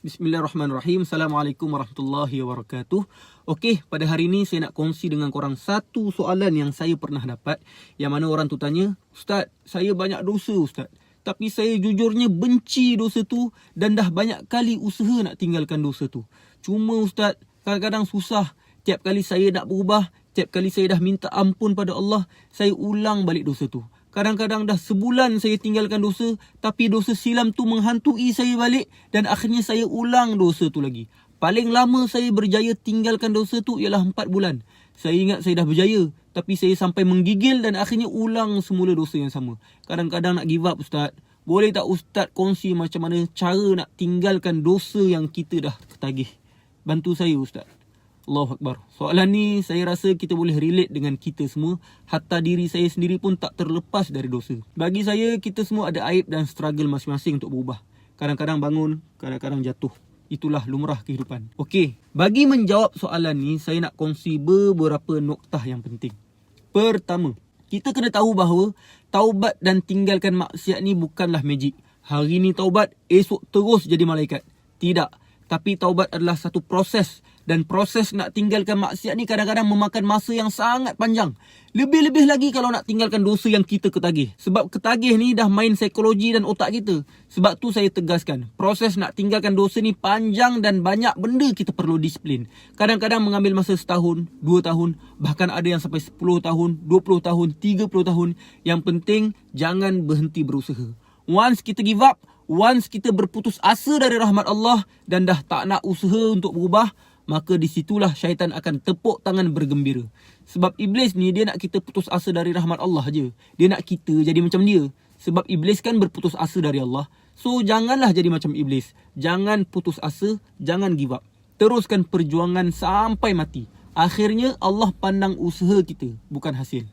Bismillahirrahmanirrahim. Assalamualaikum warahmatullahi wabarakatuh. Okey, pada hari ini saya nak kongsi dengan korang satu soalan yang saya pernah dapat. Yang mana orang tu tanya, Ustaz, saya banyak dosa Ustaz. Tapi saya jujurnya benci dosa tu dan dah banyak kali usaha nak tinggalkan dosa tu. Cuma Ustaz, kadang-kadang susah. Tiap kali saya nak berubah, tiap kali saya dah minta ampun pada Allah, saya ulang balik dosa tu. Kadang-kadang dah sebulan saya tinggalkan dosa, tapi dosa silam tu menghantui saya balik dan akhirnya saya ulang dosa tu lagi. Paling lama saya berjaya tinggalkan dosa tu ialah 4 bulan. Saya ingat saya dah berjaya, tapi saya sampai menggigil dan akhirnya ulang semula dosa yang sama. Kadang-kadang nak give up Ustaz. Boleh tak Ustaz kongsi macam mana cara nak tinggalkan dosa yang kita dah ketagih? Bantu saya Ustaz. Allahu Akbar. Soalan ni saya rasa kita boleh relate dengan kita semua. Hatta diri saya sendiri pun tak terlepas dari dosa. Bagi saya, kita semua ada aib dan struggle masing-masing untuk berubah. Kadang-kadang bangun, kadang-kadang jatuh. Itulah lumrah kehidupan. Okey, bagi menjawab soalan ni, saya nak kongsi beberapa noktah yang penting. Pertama, kita kena tahu bahawa taubat dan tinggalkan maksiat ni bukanlah magic. Hari ni taubat, esok terus jadi malaikat. Tidak. Tapi taubat adalah satu proses. Dan proses nak tinggalkan maksiat ni kadang-kadang memakan masa yang sangat panjang. Lebih-lebih lagi kalau nak tinggalkan dosa yang kita ketagih. Sebab ketagih ni dah main psikologi dan otak kita. Sebab tu saya tegaskan, proses nak tinggalkan dosa ni panjang dan banyak benda kita perlu disiplin. Kadang-kadang mengambil masa setahun, 2 tahun, bahkan ada yang sampai 10 tahun, 20 tahun, 30 tahun. Yang penting, jangan berhenti berusaha. Once kita give up, once kita berputus asa dari rahmat Allah dan dah tak nak usaha untuk berubah, maka di situlah syaitan akan tepuk tangan bergembira. Sebab iblis ni dia nak kita putus asa dari rahmat Allah je. Dia nak kita jadi macam dia. Sebab iblis kan berputus asa dari Allah. So janganlah jadi macam iblis. Jangan putus asa, jangan give up. Teruskan perjuangan sampai mati. Akhirnya Allah pandang usaha kita, bukan hasil.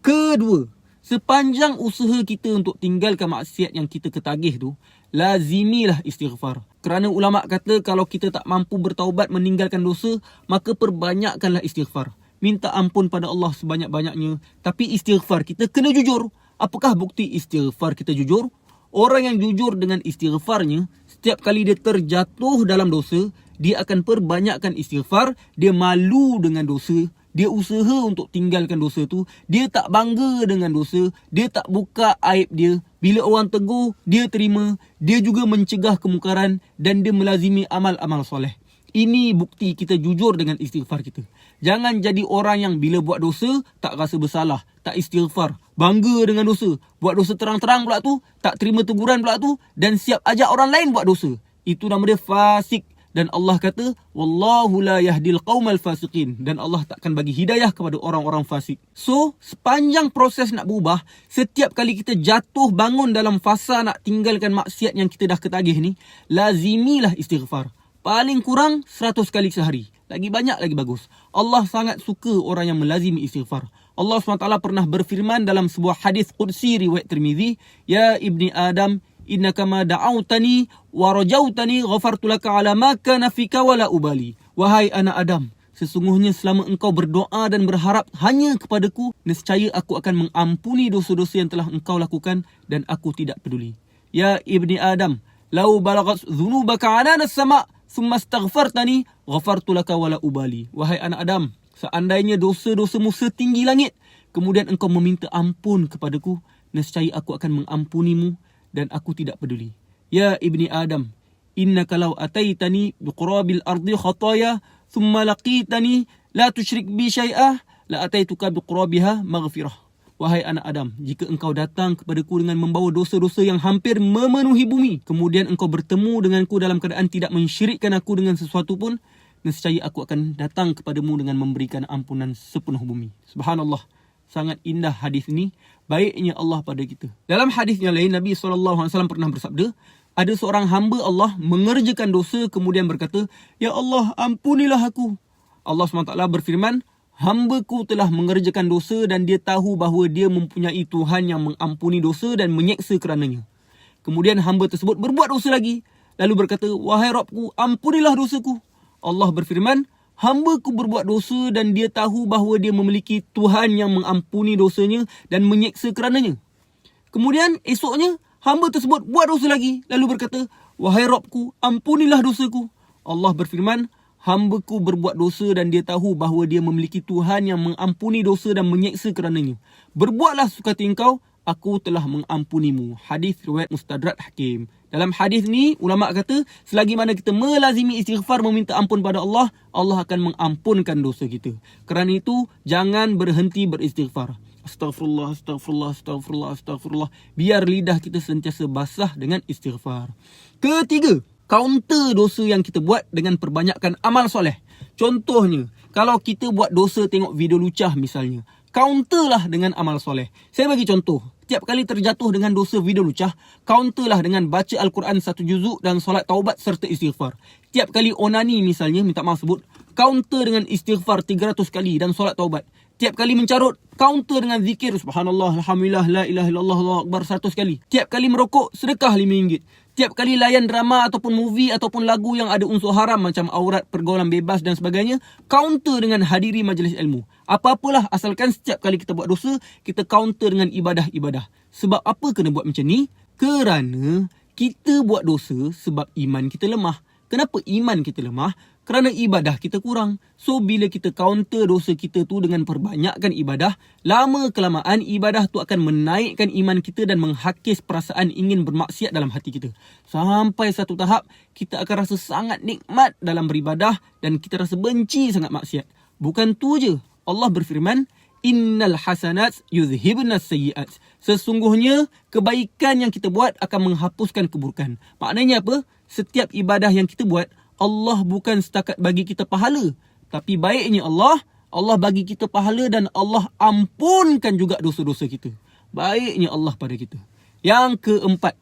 Kedua, sepanjang usaha kita untuk tinggalkan maksiat yang kita ketagih tu, lazimilah istighfar. Kerana ulama' kata kalau kita tak mampu bertaubat meninggalkan dosa, maka perbanyakkanlah istighfar. Minta ampun pada Allah sebanyak-banyaknya. Tapi istighfar kita kena jujur. Apakah bukti istighfar kita jujur? Orang yang jujur dengan istighfarnya, setiap kali dia terjatuh dalam dosa, dia akan perbanyakkan istighfar. Dia malu dengan dosa. Dia usaha untuk tinggalkan dosa tu. Dia tak bangga dengan dosa. Dia tak buka aib dia. Bila orang tegur, dia terima. Dia juga mencegah kemungkaran dan dia melazimi amal-amal soleh. Ini bukti kita jujur dengan istighfar kita. Jangan jadi orang yang bila buat dosa, tak rasa bersalah. Tak istighfar. Bangga dengan dosa. Buat dosa terang-terang pula tu. Tak terima teguran pula tu. Dan siap ajak orang lain buat dosa. Itu nama dia fasik. Dan Allah kata, Wallahu la yahdil qawmal fasiqin. Dan Allah takkan bagi hidayah kepada orang-orang fasik. So, sepanjang proses nak berubah, setiap kali kita jatuh bangun dalam fasa nak tinggalkan maksiat yang kita dah ketagih ni, lazimilah istighfar. Paling kurang 100 kali sehari. Lagi banyak, lagi bagus. Allah sangat suka orang yang melazimi istighfar. Allah SWT pernah berfirman dalam sebuah hadis Qudsi riwayat Tirmizi, Ya Ibni Adam, innaka ma da'autani wa rajautani ghafartu laka ala ma kana fika wala ubali. Wahai anak Adam, sesungguhnya selama engkau berdoa dan berharap hanya kepadaku, nescaya aku akan mengampuni dosa-dosa yang telah engkau lakukan dan aku tidak peduli. Ya Ibni Adam, lau balagat dhunubaka anana as-sama' thumma astaghfartani ghafartu laka wala ubali. Wahai anak Adam, seandainya dosa-dosamu setinggi langit, kemudian engkau meminta ampun kepadaku, nescaya aku akan mengampunimu dan aku tidak peduli. Ya Ibni Adam, innaka law ataitani biqurabil ardi khataya thumma laqitani la tusyrik bi syai'ah la ataituka biqurabiha maghfirah. Wahai anak Adam, jika engkau datang kepadaku dengan membawa dosa-dosa yang hampir memenuhi bumi, kemudian engkau bertemu denganku dalam keadaan tidak mensyirikkan aku dengan sesuatu pun, nescaya aku akan datang kepadamu dengan memberikan ampunan sepenuh bumi. Subhanallah. Sangat indah hadis ni. Baiknya Allah pada kita. Dalam hadis yang lain, Nabi SAW pernah bersabda, ada seorang hamba Allah mengerjakan dosa kemudian berkata, Ya Allah, ampunilah aku. Allah SWT berfirman, hamba-Ku telah mengerjakan dosa dan dia tahu bahawa dia mempunyai Tuhan yang mengampuni dosa dan menyeksa kerananya. Kemudian hamba tersebut berbuat dosa lagi. Lalu berkata, Wahai Rabbku, ampunilah dosaku. Allah berfirman, hamba-Ku berbuat dosa dan dia tahu bahawa dia memiliki Tuhan yang mengampuni dosanya dan menyeksa kerananya. Kemudian esoknya, hamba tersebut buat dosa lagi. Lalu berkata, Wahai Rabbku, ampunilah dosaku. Allah berfirman, hamba-Ku berbuat dosa dan dia tahu bahawa dia memiliki Tuhan yang mengampuni dosa dan menyeksa kerananya. Berbuatlah sukati engkau, aku telah mengampunimu. Hadis riwayat Mustadrak Hakim. Dalam hadis ni, ulama kata, selagi mana kita melazimi istighfar meminta ampun pada Allah, Allah akan mengampunkan dosa kita. Kerana itu, jangan berhenti beristighfar. Astaghfirullah, astaghfirullah, astaghfirullah, astaghfirullah. Biar lidah kita sentiasa basah dengan istighfar. Ketiga, counter dosa yang kita buat dengan perbanyakkan amal soleh. Contohnya, kalau kita buat dosa tengok video lucah misalnya, counterlah dengan amal soleh. Saya bagi contoh. Tiap kali terjatuh dengan dosa video lucah, counterlah dengan baca Al-Quran 1 juzuk dan solat taubat serta istighfar. Tiap kali onani misalnya, minta maaf sebut, counter dengan istighfar 300 kali dan solat taubat. Tiap kali mencarut, counter dengan zikir subhanallah, alhamdulillah, la ilaha illallah, Allahu akbar 100 kali. Tiap kali merokok, sedekah RM5. Tiap kali layan drama ataupun movie ataupun lagu yang ada unsur haram macam aurat, pergaulan bebas dan sebagainya, counter dengan hadiri majlis ilmu. Apa-apalah asalkan setiap kali kita buat dosa, kita counter dengan ibadah-ibadah. Sebab apa kena buat macam ni? Kerana kita buat dosa sebab iman kita lemah. Kenapa iman kita lemah? Kerana ibadah kita kurang. So, bila kita counter dosa kita tu dengan perbanyakkan ibadah, lama kelamaan ibadah tu akan menaikkan iman kita dan menghakis perasaan ingin bermaksiat dalam hati kita. Sampai satu tahap, kita akan rasa sangat nikmat dalam beribadah dan kita rasa benci sangat maksiat. Bukan tu je. Allah berfirman, Innal hasanat yuzhibnas sayyiat. Sesungguhnya, kebaikan yang kita buat akan menghapuskan keburukan. Maknanya apa? Setiap ibadah yang kita buat, Allah bukan setakat bagi kita pahala. Tapi baiknya Allah bagi kita pahala dan Allah ampunkan juga dosa-dosa kita. Baiknya Allah pada kita. Yang keempat,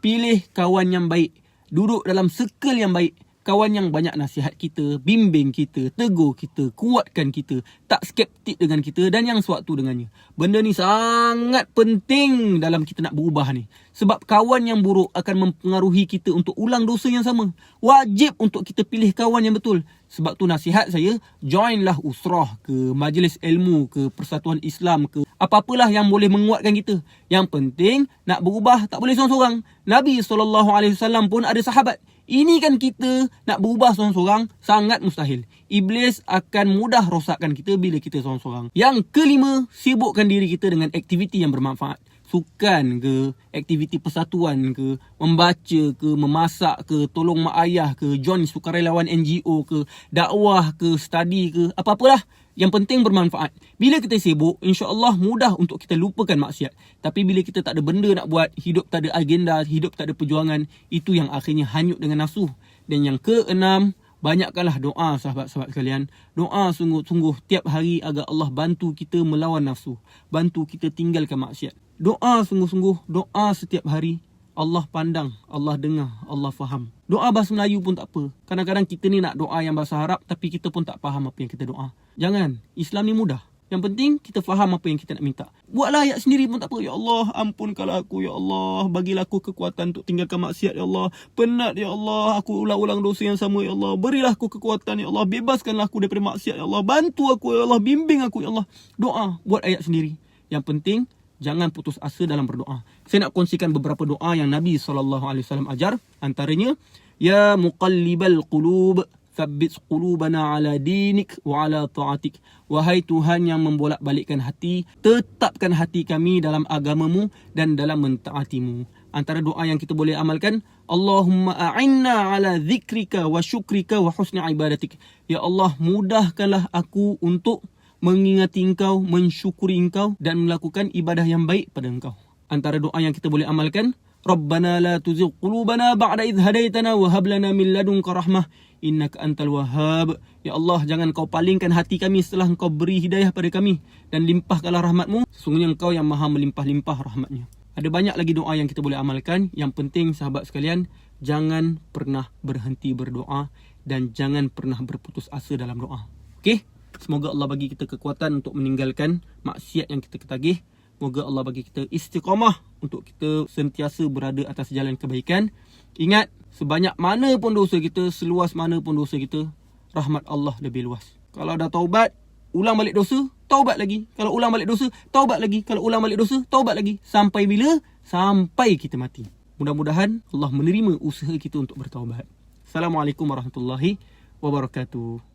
pilih kawan yang baik. Duduk dalam circle yang baik. Kawan yang banyak nasihat kita, bimbing kita, tegur kita, kuatkan kita, tak skeptik dengan kita dan yang sewaktu dengannya. Benda ni sangat penting dalam kita nak berubah ni. Sebab kawan yang buruk akan mempengaruhi kita untuk ulang dosa yang sama. Wajib untuk kita pilih kawan yang betul. Sebab tu nasihat saya, joinlah usrah ke, majlis ilmu ke, persatuan Islam ke, apa-apalah yang boleh menguatkan kita. Yang penting, nak berubah tak boleh seorang-seorang. Nabi SAW pun ada sahabat. Ini kan kita nak berubah seorang-seorang sangat mustahil. Iblis akan mudah rosakkan kita bila kita seorang-seorang. Yang kelima, sibukkan diri kita dengan aktiviti yang bermanfaat. Sukan ke, aktiviti persatuan ke, membaca ke, memasak ke, tolong mak ayah ke, join sukarelawan NGO ke, dakwah ke, study ke, apa-apalah. Yang penting bermanfaat. Bila kita sibuk, insya-Allah mudah untuk kita lupakan maksiat. Tapi bila kita tak ada benda nak buat, hidup tak ada agenda, hidup tak ada perjuangan, itu yang akhirnya hanyut dengan nafsu. Dan yang keenam, banyakkanlah doa sahabat-sahabat sekalian. Doa sungguh-sungguh tiap hari agar Allah bantu kita melawan nafsu. Bantu kita tinggalkan maksiat. Doa sungguh-sungguh, doa setiap hari. Allah pandang, Allah dengar, Allah faham. Doa bahasa Melayu pun tak apa. Kadang-kadang kita ni nak doa yang bahasa Arab tapi kita pun tak faham apa yang kita doa. Jangan, Islam ni mudah. Yang penting kita faham apa yang kita nak minta. Buatlah ayat sendiri pun tak apa. Ya Allah, ampunkanlah aku. Ya Allah, bagilah aku kekuatan untuk tinggalkan maksiat. Ya Allah, penat ya Allah, aku ulang-ulang dosa yang sama. Ya Allah, berilah aku kekuatan. Ya Allah, bebaskanlah aku daripada maksiat. Ya Allah, bantu aku. Ya Allah, bimbing aku. Ya Allah, doa, buat ayat sendiri. Yang penting, jangan putus asa dalam berdoa. Saya nak kongsikan beberapa doa yang Nabi SAW ajar. Antaranya, Ya muqallibal qulub, thabbit qulubana ala dinik wa ala ta'atik. Wahai Tuhan yang membolak-balikkan hati, tetapkan hati kami dalam agamamu dan dalam mentaatimu. Antara doa yang kita boleh amalkan, Allahumma a'inna ala zikrika wa syukrika wa husni ibadatik. Ya Allah, mudahkanlah aku untuk mengingati engkau, mensyukuri engkau dan melakukan ibadah yang baik pada engkau. Antara doa yang kita boleh amalkan, Rabbana la tuzigh qulubana ba'da idh hadaitana wa hab lana min ladunka rahmah innaka antal wahhab. Ya Allah, jangan kau palingkan hati kami setelah engkau beri hidayah pada kami dan limpahkanlah rahmatmu. Sesungguhnya engkau yang maha melimpah-limpah rahmatnya. Ada banyak lagi doa yang kita boleh amalkan. Yang penting sahabat sekalian, jangan pernah berhenti berdoa dan jangan pernah berputus asa dalam doa. Okey? Semoga Allah bagi kita kekuatan untuk meninggalkan maksiat yang kita ketagih. Semoga Allah bagi kita istiqamah untuk kita sentiasa berada atas jalan kebaikan. Ingat, sebanyak mana pun dosa kita, seluas mana pun dosa kita, rahmat Allah lebih luas. Kalau dah taubat, ulang balik dosa, taubat lagi. Kalau ulang balik dosa, taubat lagi. Kalau ulang balik dosa, taubat lagi. Sampai bila? Sampai kita mati. Mudah-mudahan Allah menerima usaha kita untuk bertaubat. Assalamualaikum warahmatullahi wabarakatuh.